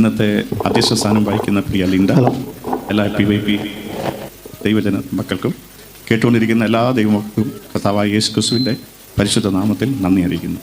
ഇന്നത്തെ അധ്യക്ഷ സ്ഥാനം വഹിക്കുന്ന പ്രിയ ലിൻഡ, എല്ലാ PYP ദൈവജന മക്കൾക്കും കേട്ടുകൊണ്ടിരിക്കുന്ന എല്ലാ ദൈവമക്കൾക്കും കർത്താവായ യേശു ക്രിസ്തുവിൻ്റെ പരിശുദ്ധ നാമത്തിൽ നന്ദി അറിയിക്കുന്നു.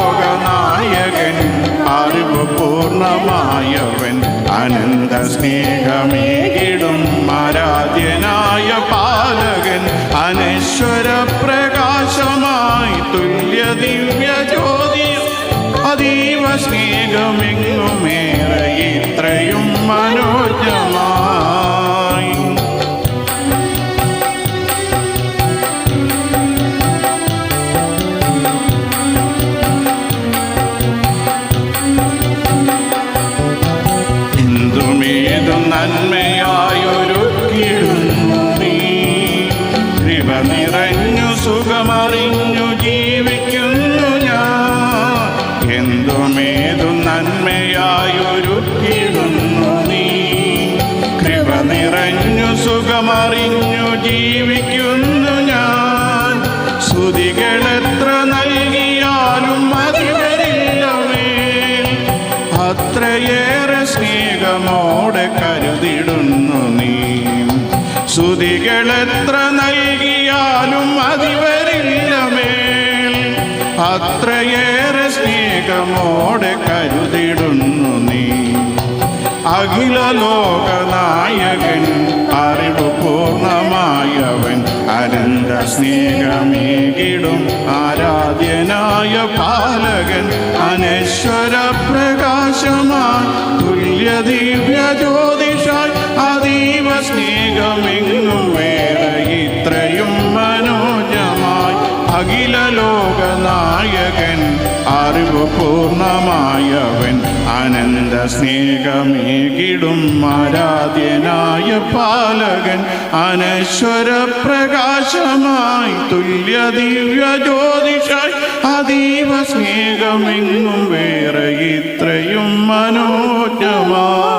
ലോകനായകൻ അറിവ് പൂർണ്ണമായവൻ അനന്ത സ്നേഹമേകിടും ആരാധ്യനായ പാലകൻ അനശ്വര പ്രകാശമായി തുല്യ ദിവ്യ ജ്യോതി അതീവ സ്നേഹമെങ്ങുമേറെ ഇത്രയും മനോജ്ഞമായി നന്മയായൊരുക്കിടുന്നു നീ കൃപ നിറഞ്ഞു സുഖമറിഞ്ഞു ജീവിക്കുന്നു ഞാൻ എന്തുമേതും നന്മയായൊരുക്കിടുന്നു നീ കൃപ നിറഞ്ഞു സുഖമറിഞ്ഞു ജീവിക്കുന്നു ഞാൻ സ്തുതികളെത്ര നൽകിയാലും മതിവരില്ലവേ അത്രയേറെ സ്നേഹമോടെ കരുതിടുന്നു നീ സ്തുതികളെത്ര നൽകിയാലും മതിവരില്ല മേൽ അത്രയേറെ സ്നേഹമോടെ കരുതിടുന്നു നീ അഖില ലോകനായകൻ അറിവ് പൂർണ്ണമായവൻ അനന്ത സ്നേഹമേകിടും ആരാധ്യനായ പാലകൻ അനശ്വര പ്രകാശമായി തുല്യ ദിവ്യ ജ്യോതിഷായി അതീവ സ്നേഹമെങ്ങും വേറെ ഇത്രയും മനോജ്ഞമായി അഖില ലോകനായകൻ അറിവ് പൂർണ്ണമായവൻ അനന്ത സ്നേഹമേകിടും ആരാധ്യനായ പാലകൻ അനശ്വര പ്രകാശമായി തുല്യ ദിവ്യ ജ്യോതിഷായി അതീവ സ്നേഹമെങ്ങും വേറെ ഇത്രയും മനോജ്ഞമായി